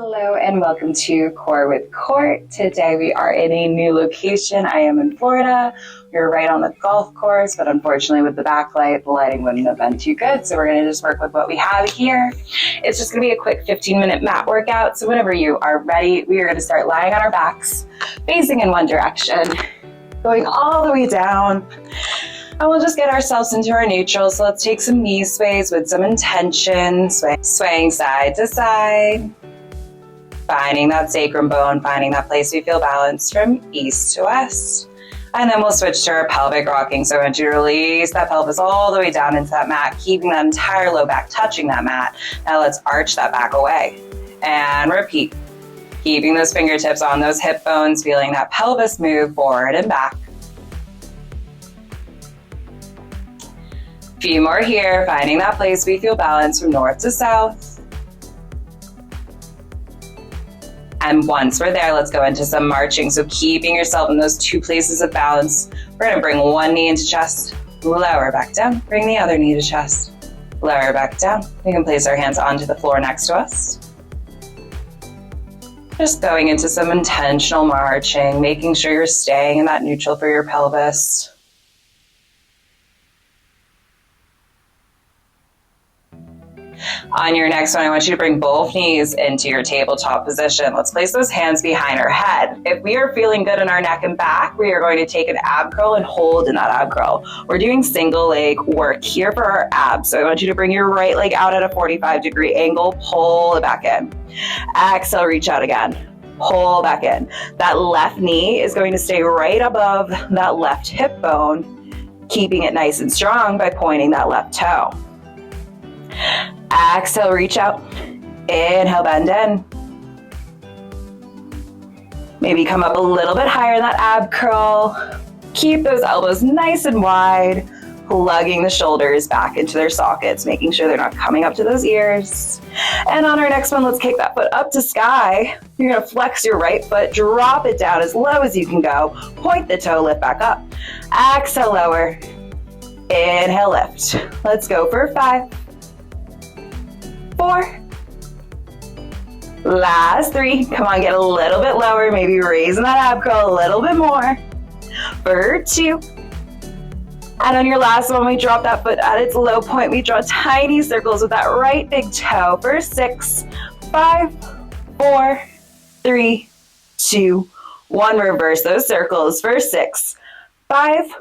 Hello and welcome to Core with Court. Today we are in a new location. I am in Florida. We're right on the golf course, but unfortunately with the backlight, the lighting wouldn't have been too good. So we're going to just work with what we have here. It's just going to be a quick 15-minute mat workout. So whenever you are ready, we are going to start lying on our backs, facing in one direction, going all the way down. And we'll just get ourselves into our neutral. So let's take some knee sways with some intention, swaying side to side. Finding that sacrum bone, finding that place we feel balanced from east to west. And then we'll switch to our pelvic rocking. So I want you to release that pelvis all the way down into that mat, keeping that entire low back touching that mat. Now let's arch that back away. And repeat. Keeping those fingertips on those hip bones, feeling that pelvis move forward and back. A few more here, finding that place we feel balanced from north to south. And once we're there, let's go into some marching. So keeping yourself in those two places of balance. We're gonna bring one knee into chest, lower back down. Bring the other knee to chest, lower back down. We can place our hands onto the floor next to us. Just going into some intentional marching, making sure you're staying in that neutral for your pelvis. On your next one, I want you to bring both knees into your tabletop position. Let's place those hands behind our head. If we are feeling good in our neck and back, we are going to take an ab curl and hold in that ab curl. We're doing single leg work here for our abs. So I want you to bring your right leg out at a 45-degree angle, pull it back in. Exhale, reach out again. Pull back in. That left knee is going to stay right above that left hip bone, keeping it nice and strong by pointing that left toe. Exhale, reach out. Inhale, bend in. Maybe come up a little bit higher in that ab curl. Keep those elbows nice and wide, plugging the shoulders back into their sockets, making sure they're not coming up to those ears. And on our next one, let's kick that foot up to sky. You're gonna flex your right foot, drop it down as low as you can go. Point the toe, lift back up. Exhale, lower. Inhale, lift. Let's go for 5. 4, last 3, come on, get a little bit lower, maybe raising that ab curl a little bit more, for 2, and on your last one, we drop that foot at its low point, we draw tiny circles with that right big toe, for 6, 5, 4, 3, 2, 1, reverse those circles, for 6, 5,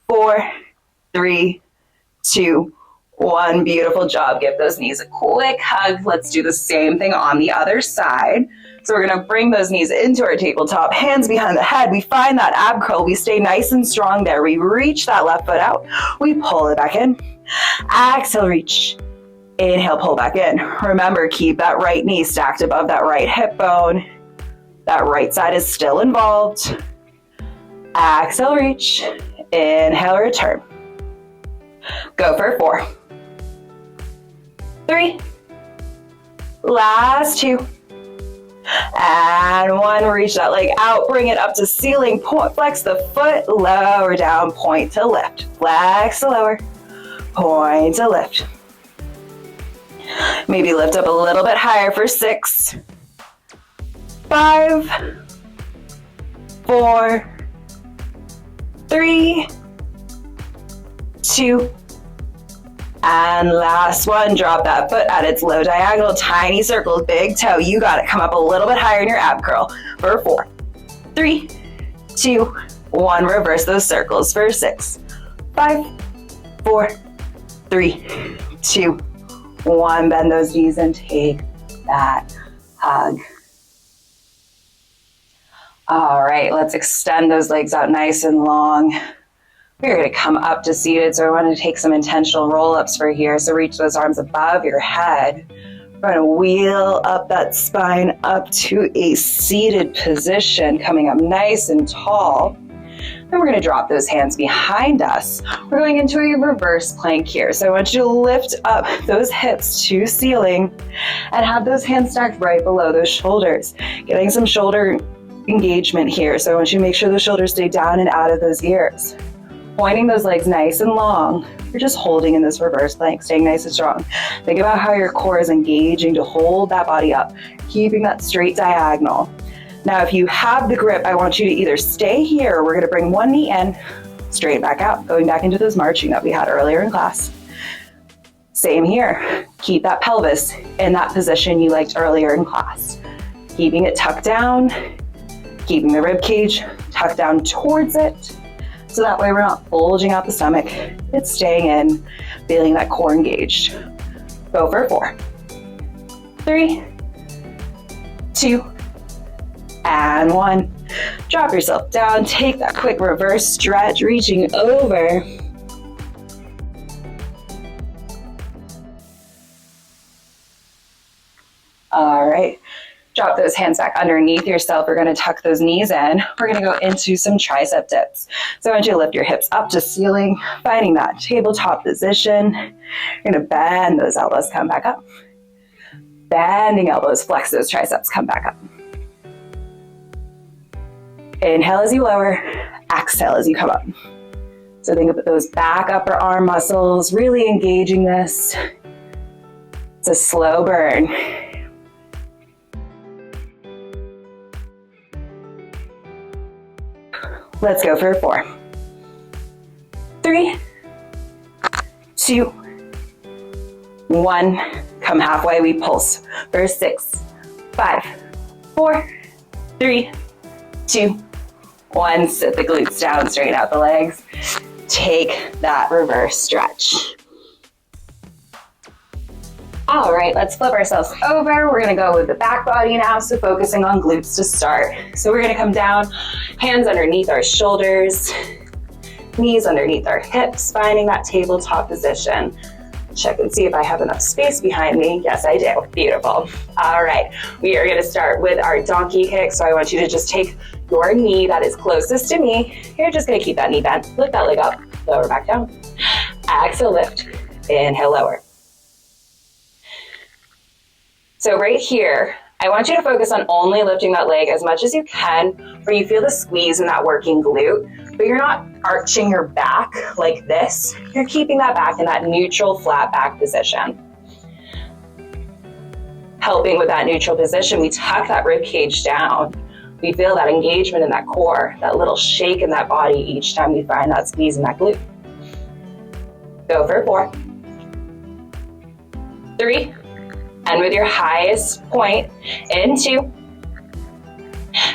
4, 3, 2, 1, beautiful job. Give those knees a quick hug. Let's do the same thing on the other side. So we're gonna bring those knees into our tabletop, hands behind the head. We find that ab curl. We stay nice and strong there. We reach that left foot out. We pull it back in. Exhale, reach. Inhale, pull back in. Remember, keep that right knee stacked above that right hip bone. That right side is still involved. Exhale, reach. Inhale, return. Go for 4. 3, last 2, and 1, reach that leg out, bring it up to ceiling, point, flex the foot, lower down, point to lift, flex to lower, point to lift. Maybe lift up a little bit higher for 6, 5, 4, 3, 2, and last one, drop that foot at its low diagonal, tiny circles, big toe. You got it. Come up a little bit higher in your ab curl for 4, 3, 2, 1. Reverse those circles for 6, 5, 4, 3, 2, 1. Bend those knees and take that hug. All right, let's extend those legs out nice and long. We're going to come up to seated, so I want to take some intentional roll-ups for here. So reach those arms above your head. We're going to wheel up that spine up to a seated position, coming up nice and tall. Then we're going to drop those hands behind us. We're going into a reverse plank here. So I want you to lift up those hips to ceiling and have those hands stacked right below those shoulders. Getting some shoulder engagement here. So I want you to make sure those shoulders stay down and out of those ears. pointing those legs nice and long. You're just holding in this reverse plank, staying nice and strong. Think about how your core is engaging to hold that body up, keeping that straight diagonal. Now, if you have the grip, I want you to either stay here. We're gonna bring one knee in, straight back out, going back into those marching that we had earlier in class. Same here. Keep that pelvis in that position you liked earlier in class. Keeping it tucked down, keeping the rib cage tucked down towards it, so that way we're not bulging out the stomach. It's staying in, feeling that core engaged. Go for 4, 3, 2, and 1. Drop yourself down, take that quick reverse stretch, reaching over. All right, drop those hands back underneath yourself. We're gonna tuck those knees in. We're gonna go into some tricep dips. So I want you to lift your hips up to ceiling, finding that tabletop position. You're gonna bend those elbows, come back up. Bending elbows, flex those triceps, come back up. Inhale as you lower, exhale as you come up. So think about those back upper arm muscles, really engaging this. It's a slow burn. Let's go for 4, 3, 2, 1. Come halfway, we pulse for 6, 5, 4, 3, 2, 1. Sit the glutes down, straighten out the legs. Take that reverse stretch. All right, let's flip ourselves over. We're gonna go with the back body now, so focusing on glutes to start. So we're gonna come down, hands underneath our shoulders, knees underneath our hips, finding that tabletop position. Check and see if I have enough space behind me. Yes, I do. Beautiful. All right, we are gonna start with our donkey kick. So I want you to just take your knee that is closest to me. You're just gonna keep that knee bent. Lift that leg up, lower back down. Exhale, lift. Inhale, lower. So right here, I want you to focus on only lifting that leg as much as you can, where you feel the squeeze in that working glute, but you're not arching your back like this. You're keeping that back in that neutral flat back position. Helping with that neutral position, we tuck that rib cage down. We feel that engagement in that core, that little shake in that body each time we find that squeeze in that glute. Go for 4, 3, and with your highest point, in 2.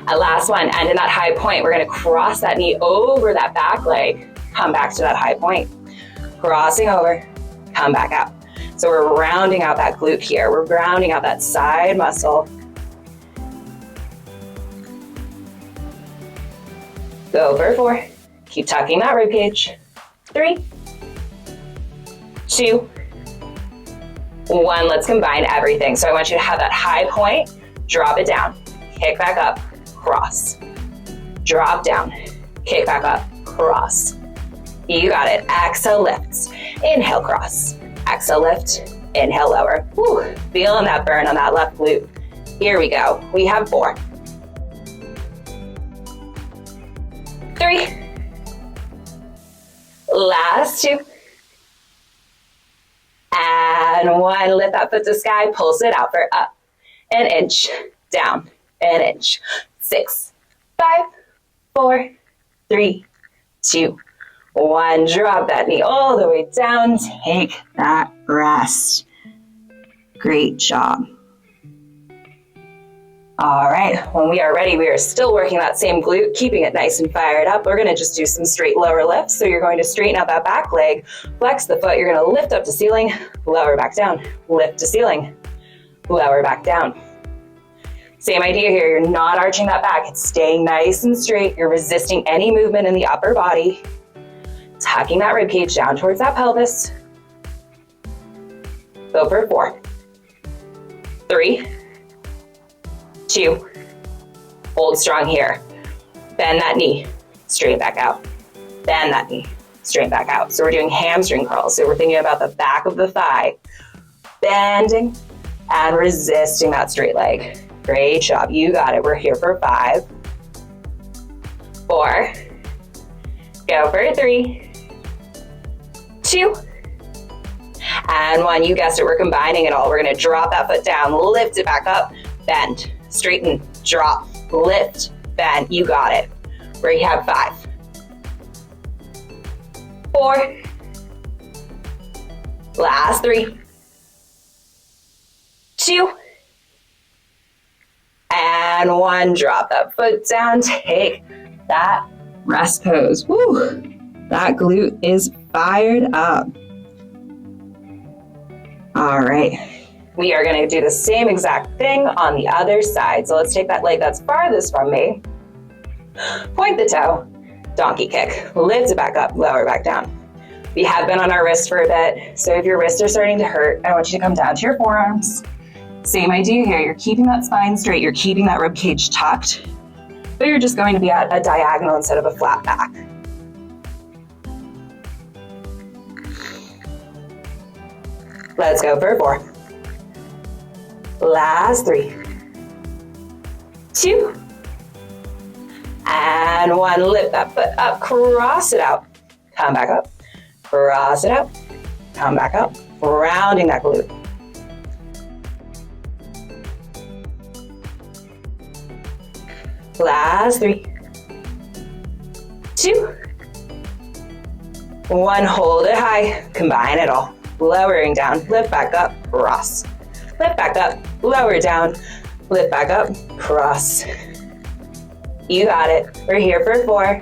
And last one, and in that high point, we're gonna cross that knee over that back leg, come back to that high point. Crossing over, come back out. So we're rounding out that glute here. We're rounding out that side muscle. Go for 4, keep tucking that rib cage. 3, 2, 1, let's combine everything. So I want you to have that high point, drop it down, kick back up, cross. Drop down, kick back up, cross. You got it. Exhale, lift. Inhale, cross. Exhale, lift. Inhale, lower. Whew, feeling that burn on that left glute. Here we go. We have 4, 3, last 2, and 1. Lift that foot to sky, pulse it out for up, an inch, down, an inch. 6, 5, 4, 3, 2, 1. Drop that knee all the way down. Take that rest. Great job. All right, when we are ready, we are still working that same glute, keeping it nice and fired up. We're gonna just do some straight lower lifts. So you're going to straighten out that back leg, flex the foot, you're gonna lift up to ceiling, lower back down, lift to ceiling, lower back down. Same idea here, you're not arching that back, it's staying nice and straight. You're resisting any movement in the upper body, tucking that rib cage down towards that pelvis. Go for 4, 3, 2, hold strong here. Bend that knee, straight back out. Bend that knee, straight back out. So we're doing hamstring curls. So we're thinking about the back of the thigh, bending and resisting that straight leg. Great job, you got it. We're here for 5, 4, go for 3, 2, and 1. You guessed it, we're combining it all. We're gonna drop that foot down, lift it back up, bend, straighten, drop, lift, bend. You got it. Rehab 5, 4, last 3, 2, and 1. Drop that foot down, take that rest pose. Woo! That glute is fired up. All right. We are going to do the same exact thing on the other side. So let's take that leg that's farthest from me. Point the toe, donkey kick. Lift it back up, lower back down. We have been on our wrist for a bit, so if your wrists are starting to hurt, I want you to come down to your forearms. Same idea here. You're keeping that spine straight. You're keeping that rib cage tucked, but you're just going to be at a diagonal instead of a flat back. Let's go for 4. Last 3, 2, and 1. Lift that foot up, cross it out, come back up, cross it out, come back up, rounding that glute. Last 3, 2, 1. Hold it high, combine it all. Lowering down, lift back up, cross. Lift back up, lower down, lift back up, cross. You got it. We're here for 4,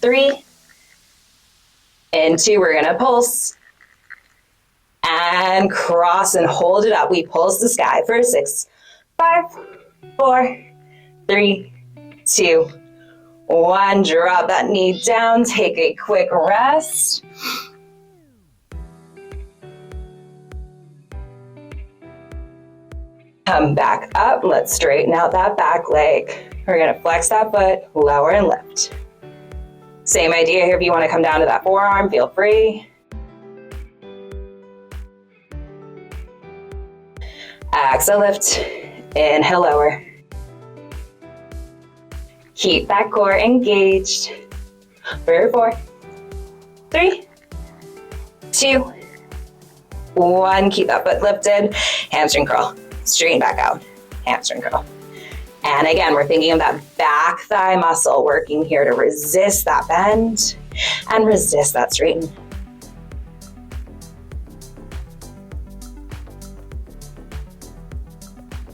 3, and 2. We're gonna pulse and cross and hold it up. We pulse the sky for 6, 5, 4, 3, 2, 1. Drop that knee down, take a quick rest. Come back up, let's straighten out that back leg. We're gonna flex that foot, lower and lift. Same idea here, if you wanna come down to that forearm, feel free. Exhale, lift, inhale, lower. Keep that core engaged. For 4, 3, 2, 1. Keep that foot lifted, hamstring curl. Straighten back out, hamstring curl. And again, we're thinking of that back thigh muscle working here to resist that bend and resist that straighten.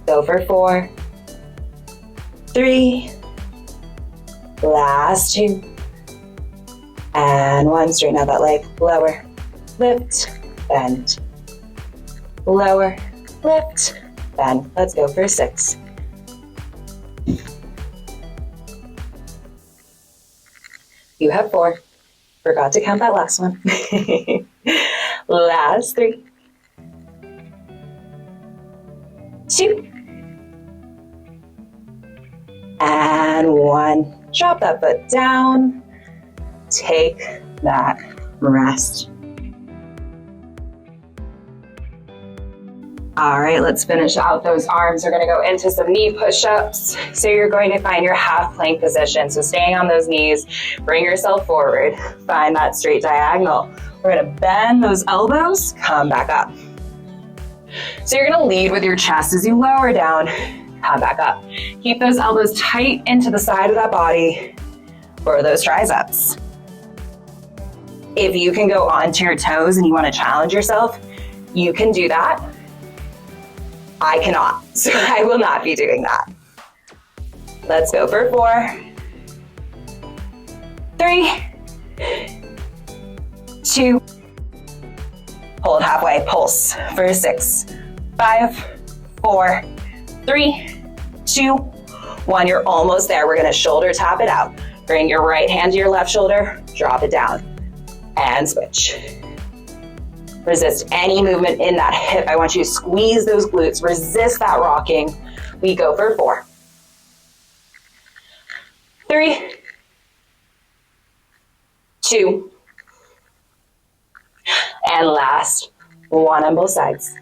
Go for 4, 3, last 2, and 1. Straighten out that leg, lower, lift, bend, lower, lift, bend. Let's go for 6. You have 4. Forgot to count that last one. Last 3, 2, and 1. Drop that foot down. Take that rest. All right, let's finish out those arms. We're gonna go into some knee push-ups. So you're going to find your half plank position. So staying on those knees, bring yourself forward. Find that straight diagonal. We're gonna bend those elbows, come back up. So you're gonna lead with your chest as you lower down, come back up. Keep those elbows tight into the side of that body for those triceps. If you can go onto your toes and you wanna challenge yourself, you can do that. I cannot, so I will not be doing that. Let's go for 4, 3, 2, hold halfway, pulse for 6, 5, 4, 3, 2, 1. You're almost there. We're gonna shoulder tap it out. Bring your right hand to your left shoulder, drop it down, and switch. Resist any movement in that hip. I want you to squeeze those glutes, resist that rocking. We go for 4, 3, 2, and last, 1 on both sides.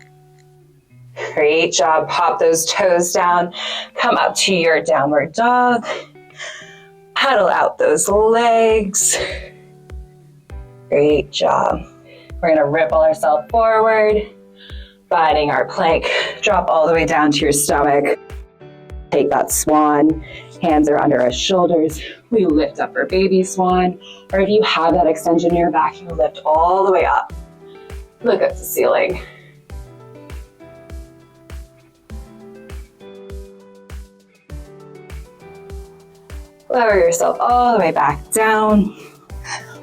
Great job. Pop those toes down. Come up to your downward dog. Paddle out those legs. Great job. We're gonna ripple ourselves forward, finding our plank. Drop all the way down to your stomach. Take that swan. Hands are under our shoulders. We lift up our baby swan. Or if you have that extension in your back, you lift all the way up. Look up to the ceiling. Lower yourself all the way back down,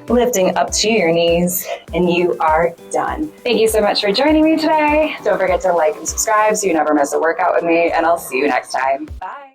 lifting up to your knees, and you are done. Thank you so much for joining me today. Don't forget to like and subscribe so you never miss a workout with me, and I'll see you next time. Bye.